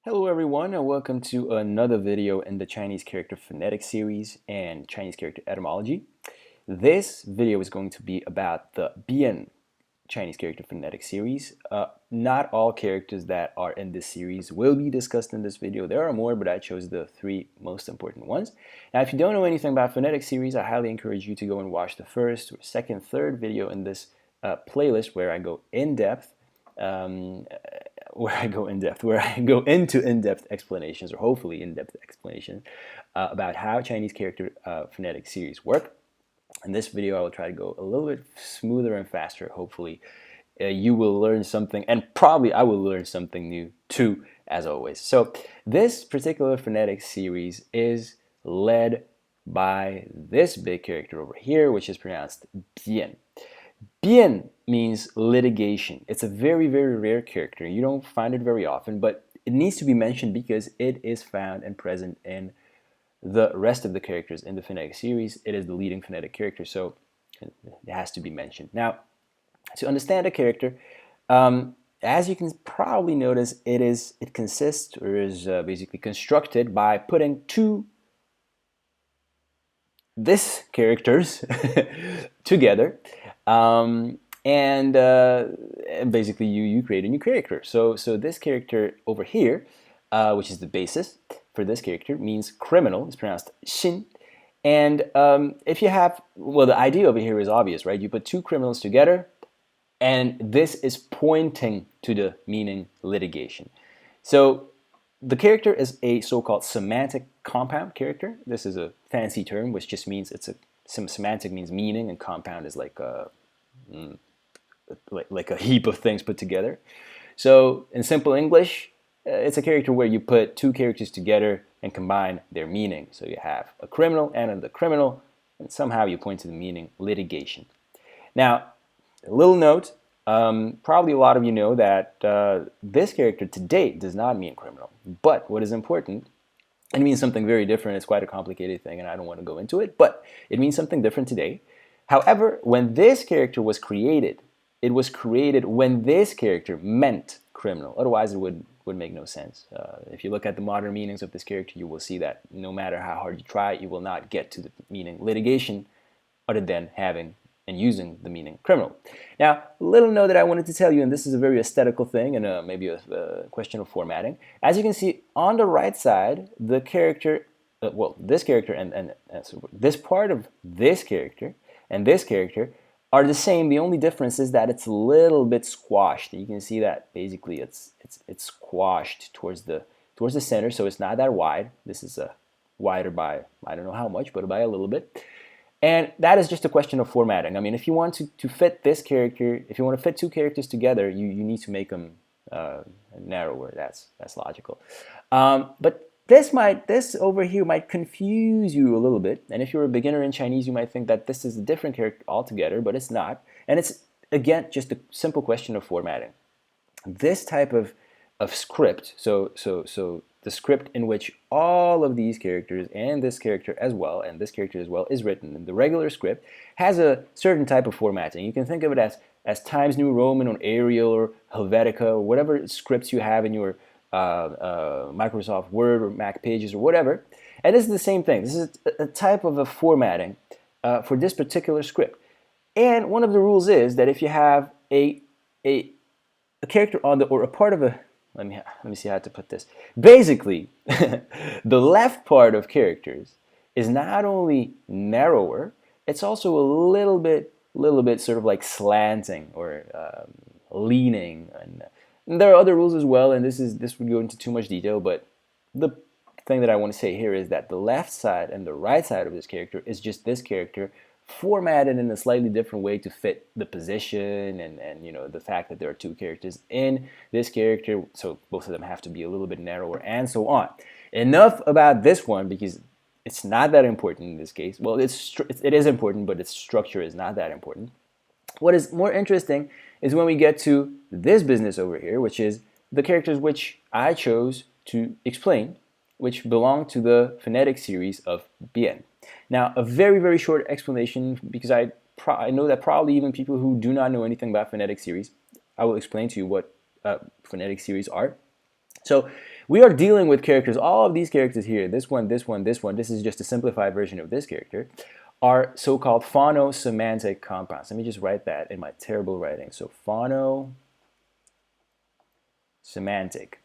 Hello everyone and welcome to another video in the Chinese character phonetic series and Chinese character etymology. This video is going to be about the Bian Chinese character phonetic series. Not all characters that are in this series will be discussed in this video. There are more, but I chose the three most important ones. Now, if you don't know anything about phonetic series, I highly encourage you to go and watch the first, second, third video in this playlist where I go in depth where I go into in-depth explanations, or hopefully in-depth explanations, about how Chinese character phonetic series work. In this video, I will try to go a little bit smoother and faster. Hopefully, you will learn something, and probably I will learn something new too, as always. So this particular phonetic series is led by this big character over here, which is pronounced Bian. Bian means litigation. It's a very, very rare character. You don't find it very often, but it needs to be mentioned because it is found and present in the rest of the characters in the phonetic series. It is the leading phonetic character, so it has to be mentioned. Now, to understand a character, as you can probably notice, it consists or is basically constructed by putting two this characters together, and basically you create a new character. So this character over here, which is the basis for this character, means criminal. It's pronounced xin. And if you have, well, the idea over here is obvious, right? You put two criminals together, and this is pointing to the meaning litigation. So the character is a so-called semantic compound character. This is a fancy term which just means semantic means meaning, and compound is like a heap of things put together. So in simple English, it's a character where you put two characters together and combine their meaning. So you have a criminal and the criminal, and somehow you point to the meaning litigation. Now, a little note, probably a lot of you know that this character to date does not mean criminal. But what is important, it means something very different. It's quite a complicated thing, and I don't want to go into it, but it means something different today. However, when this character was created, it was created when this character meant criminal. Otherwise, it would make no sense. If you look at the modern meanings of this character, you will see that no matter how hard you try, you will not get to the meaning litigation other than having and using the meaning criminal. Now, a little note that I wanted to tell you, and this is a very aesthetical thing and maybe a question of formatting. As you can see on the right side, the character, this character and so this part of this character and this character are the same. The only difference is that it's a little bit squashed. You can see that basically it's squashed towards the center, so it's not that wide. This is wider by, I don't know how much, but by a little bit. And that is just a question of formatting. I mean, if you want to fit this character, if you want to fit two characters together, you need to make them narrower. That's logical. But this over here might confuse you a little bit. And if you're a beginner in Chinese, you might think that this is a different character altogether, but it's not. And it's, again, just a simple question of formatting. This type of script, so the script in which all of these characters and this character as well and this character as well is written in the regular script, has a certain type of formatting. You can think of it as Times New Roman or Arial or Helvetica or whatever scripts you have in your Microsoft Word or Mac Pages or whatever. And this is the same thing. This is a type of a formatting for this particular script. And one of the rules is that if you have a character on the, or a part of a, let me see how to put this. Basically, the left part of characters is not only narrower, it's also a little bit sort of like slanting or leaning. And there are other rules as well, and this would go into too much detail, but the thing that I want to say here is that the left side and the right side of this character is just this character formatted in a slightly different way to fit the position and you know, the fact that there are two characters in this character, so both of them have to be a little bit narrower and so on. Enough about this one, because it's not that important in this case. Well, it is important, but its structure is not that important. What is more interesting is when we get to this business over here, which is the characters which I chose to explain, which belong to the phonetic series of Bian. Now, a very, very short explanation, because I know that probably even people who do not know anything about phonetic series, I will explain to you what phonetic series are. So we are dealing with characters, all of these characters here, this one, this one, this one, this is just a simplified version of this character, are so-called phono-semantic compounds. Let me just write that in my terrible writing. So phono-semantic.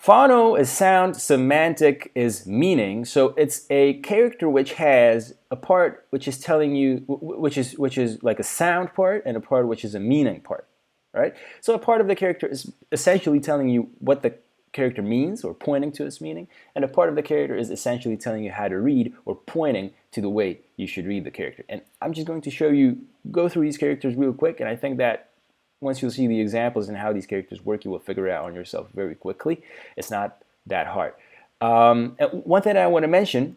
Phono is sound, semantic is meaning. So it's a character which has a part which is telling you, which is like a sound part, and a part which is a meaning part, right? So a part of the character is essentially telling you what the character means or pointing to its meaning, and a part of the character is essentially telling you how to read or pointing to the way you should read the character. And I'm just going to show you, go through these characters real quick, and I think that once you'll see the examples and how these characters work, you will figure it out on yourself very quickly. It's not that hard. And one thing that I want to mention,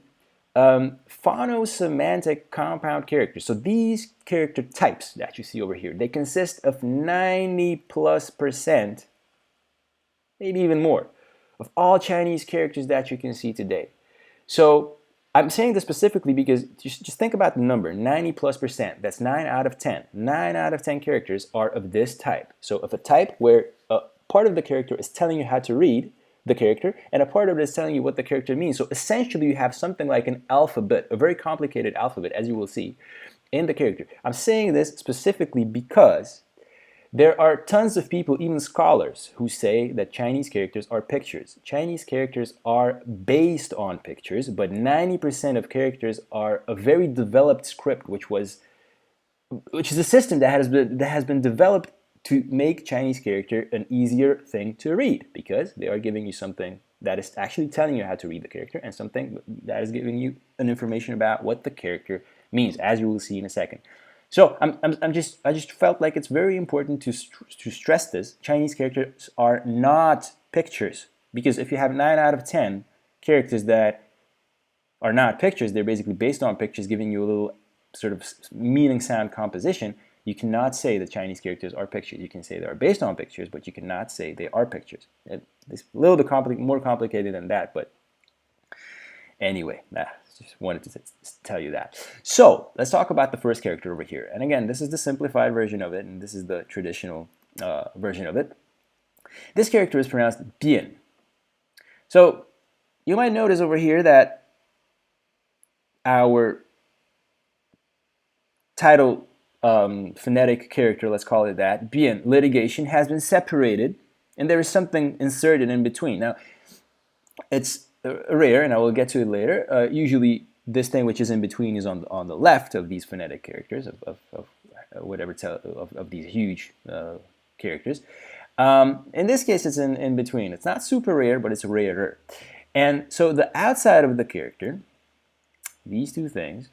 phono-semantic compound characters. So these character types that you see over here, they consist of 90+%, maybe even more, of all Chinese characters that you can see today. So I'm saying this specifically because just think about the number, 90+%. That's 9 out of 10. 9 out of 10 characters are of this type. So of a type where a part of the character is telling you how to read the character, and a part of it is telling you what the character means. So essentially you have something like an alphabet, a very complicated alphabet, as you will see, in the character. I'm saying this specifically because there are tons of people, even scholars, who say that Chinese characters are pictures. Chinese characters are based on pictures, but 90% of characters are a very developed script, which is a system that has been developed to make Chinese character an easier thing to read, because they are giving you something that is actually telling you how to read the character, and something that is giving you an information about what the character means, as you will see in a second. So I just felt like it's very important to stress this. Chinese characters are not pictures, because if you have 9 out of 10 characters that are not pictures, they're basically based on pictures, giving you a little sort of meaning sound composition. You cannot say that Chinese characters are pictures. You can say they are based on pictures, but you cannot say they are pictures. It's a little bit more complicated than that, but anyway, just wanted to tell you that. So let's talk about the first character over here. And again, this is the simplified version of it, and this is the traditional version of it. This character is pronounced bien. So you might notice over here that our title phonetic character, let's call it that, bien, litigation, has been separated, and there is something inserted in between. Now, it's rare, and I will get to it later. Usually, this thing which is in between is on the left of these phonetic characters, of these huge characters. In this case, it's in between. It's not super rare, but it's rarer. And so the outside of the character, these two things,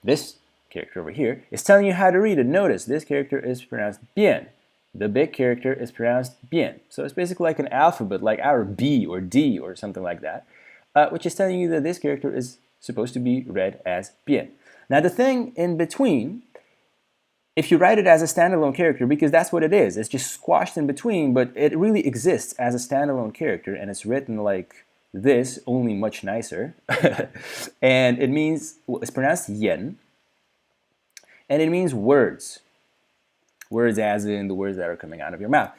this character over here, is telling you how to read it. Notice this character is pronounced bien. The big character is pronounced bien. So it's basically like an alphabet, like our B or D or something like that, which is telling you that this character is supposed to be read as bien. Now the thing in between, if you write it as a standalone character, because that's what it is, it's just squashed in between, but it really exists as a standalone character, and it's written like this, only much nicer. And it means, well, it's pronounced yen, and it means words. Words as in the words that are coming out of your mouth.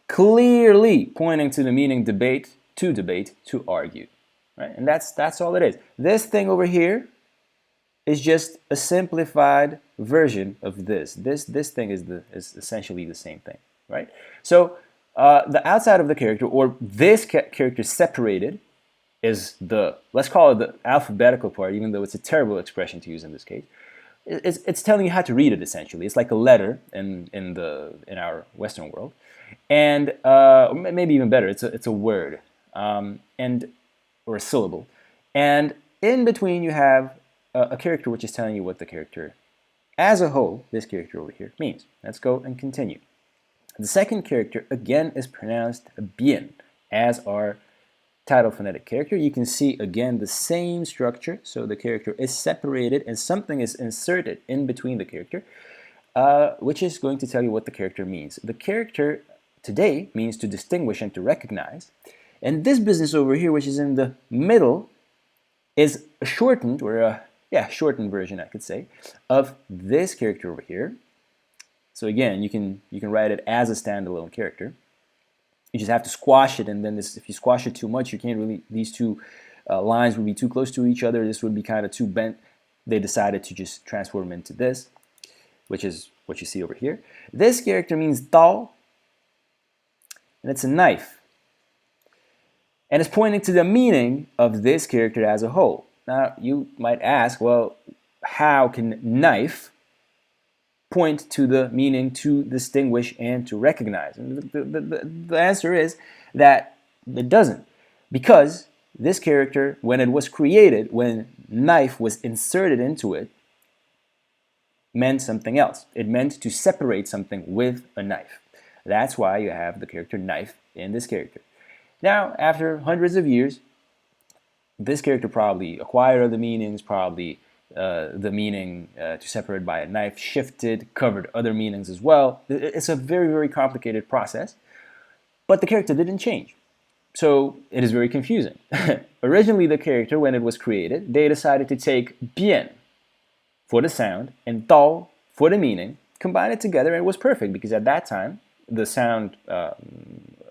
Clearly pointing to the meaning debate, to argue. Right? And that's all it is. This thing over here is just a simplified version of this. This thing is essentially the same thing. Right? So the outside of the character, or this character separated, is the, let's call it the alphabetical part, even though it's a terrible expression to use in this case. It's telling you how to read it, essentially. It's like a letter in our Western world, and maybe even better, it's a word, or a syllable, and in between you have a character which is telling you what the character as a whole, this character over here, means. Let's go and continue. The second character again is pronounced bien, as our title phonetic character. You can see again the same structure. So the character is separated and something is inserted in between the character, which is going to tell you what the character means. The character today means to distinguish and to recognize. And this business over here, which is in the middle, is a shortened, or a shortened version, I could say, of this character over here. So again, you can write it as a standalone character. You just have to squash it, and then if you squash it too much, you can't really, these two lines would be too close to each other. This would be kind of too bent. They decided to just transform into this, which is what you see over here. This character means dao, and it's a knife. And it's pointing to the meaning of this character as a whole. Now, you might ask, well, how can knife point to the meaning to distinguish and to recognize? And the answer is that it doesn't. Because this character, when it was created, when knife was inserted into it, meant something else. It meant to separate something with a knife. That's why you have the character knife in this character. Now, after hundreds of years, this character probably acquired other meanings, probably the meaning to separate by a knife shifted, covered other meanings as well. It's a very, very complicated process, but the character didn't change. So it is very confusing. Originally, the character, when it was created, they decided to take bien for the sound and dao for the meaning, combine it together, and it was perfect because at that time, the sound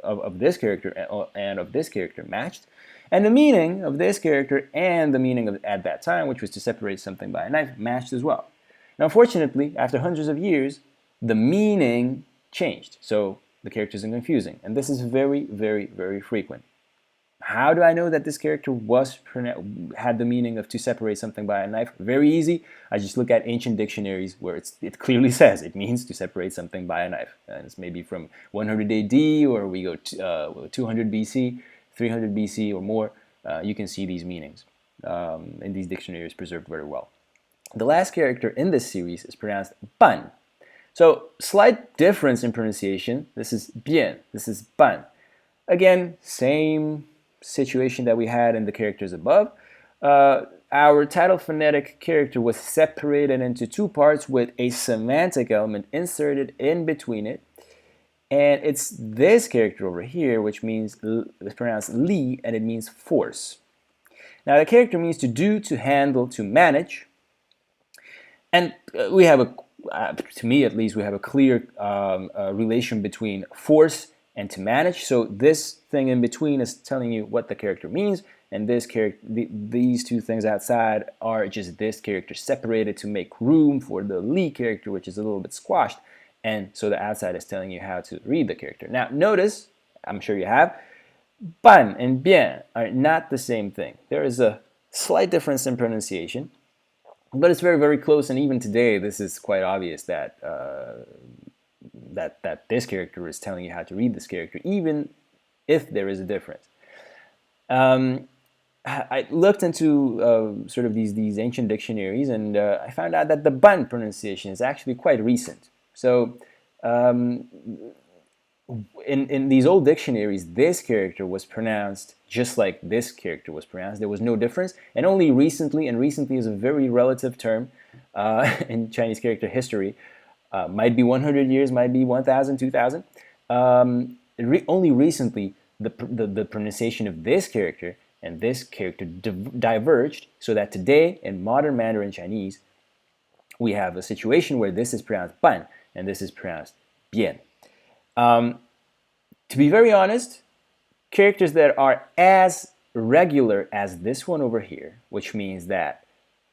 of this character and of this character matched, and the meaning of this character and the meaning of at that time, which was to separate something by a knife, matched as well. Now, unfortunately, after hundreds of years, the meaning changed, so the characters are confusing, and this is very, very, very frequent. How do I know that this character had the meaning of to separate something by a knife? Very easy. I just look at ancient dictionaries where it clearly says it means to separate something by a knife. And it's maybe from 100 AD, or we go 200 BC, 300 BC or more. You can see these meanings in these dictionaries preserved very well. The last character in this series is pronounced ban. So slight difference in pronunciation. This is bien. This is ban. Again, same situation that we had in the characters above. Our title phonetic character was separated into two parts with a semantic element inserted in between it. And it's this character over here, which means, it's pronounced li, and it means force. Now, the character means to do, to handle, to manage. And we have to me at least, we have a clear relation between force and to manage. So this thing in between is telling you what the character means, and this character, these two things outside are just this character separated to make room for the li character, which is a little bit squashed, and so the outside is telling you how to read the character. Now notice, I'm sure you have, ban and bien are not the same thing. There is a slight difference in pronunciation, but it's very, very close, and even today this is quite obvious that that this character is telling you how to read this character, even if there is a difference. I looked into sort of these ancient dictionaries, and I found out that the ban pronunciation is actually quite recent. So in these old dictionaries, this character was pronounced just like this character was pronounced. There was no difference, and only recently, and recently is a very relative term in Chinese character history, might be 100 years, might be 1,000, 2,000. Only recently, the pronunciation of this character and this character diverged, so that today, in modern Mandarin Chinese, we have a situation where this is pronounced ban and this is pronounced bien. To be very honest, characters that are as regular as this one over here, which means that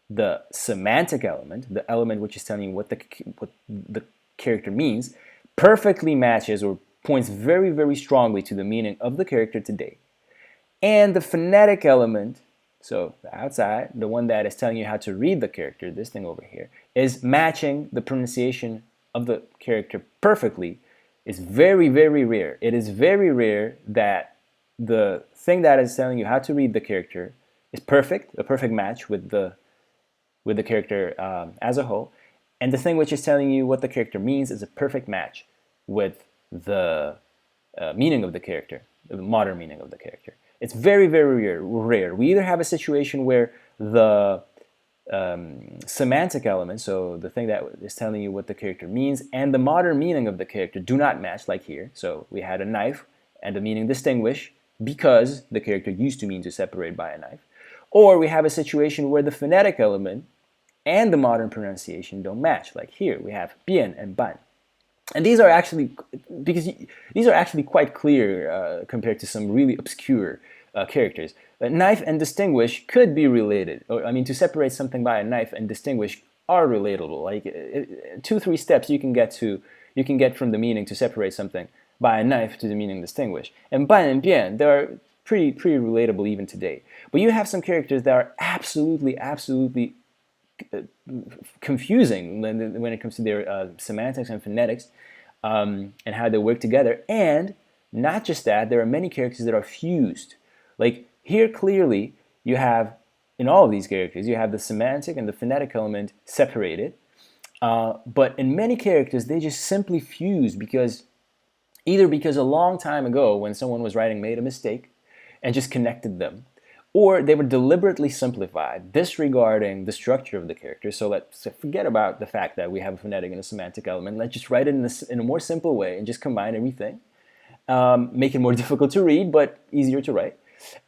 the semantic element, the element which is telling you what the character means, perfectly matches or points very, very strongly to the meaning of the character today. And the phonetic element, so the outside, the one that is telling you how to read the character, this thing over here, is matching the pronunciation of the character perfectly, is very, very rare. It is very rare that the thing that is telling you how to read the character is perfect, a perfect match with the character as a whole, and the thing which is telling you what the character means is a perfect match with the meaning of the character, the modern meaning of the character. It's very, very rare. We either have a situation where the semantic element, so the thing that is telling you what the character means, and the modern meaning of the character do not match, like here. So we had a knife and the meaning distinguish because the character used to mean to separate by a knife. Or we have a situation where the phonetic element and the modern pronunciation don't match, like here we have bien and ban. And these are actually, because these are actually quite clear compared to some really obscure characters. Knife and distinguish could be related. Or, I mean, to separate something by a knife and distinguish are relatable. Like 2-3 steps you can get from the meaning to separate something by a knife to the meaning distinguish. And ban and bian, they are pretty relatable even today. But you have some characters that are absolutely confusing when it comes to their semantics and phonetics, and how they work together. And not just that, there are many characters that are fused. Like here, clearly, you have, in all of these characters, you have the semantic and the phonetic element separated. But in many characters, they just simply fuse either because a long time ago, when someone was writing, made a mistake and just connected them, or they were deliberately simplified, disregarding the structure of the character. So let's forget about the fact that we have a phonetic and a semantic element. Let's just write it in a more simple way and just combine everything. Make it more difficult to read, but easier to write.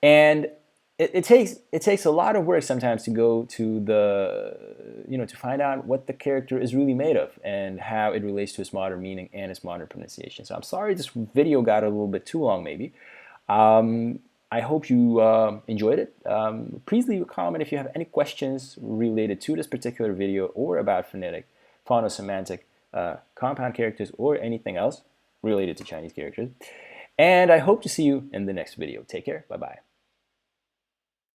And it takes a lot of work sometimes to go to to find out what the character is really made of and how it relates to its modern meaning and its modern pronunciation. So I'm sorry this video got a little bit too long, maybe. I hope you enjoyed it. Please leave a comment if you have any questions related to this particular video or about phonetic, phonosemantic, compound characters, or anything else related to Chinese characters. And I hope to see you in the next video. Take care. Bye-bye.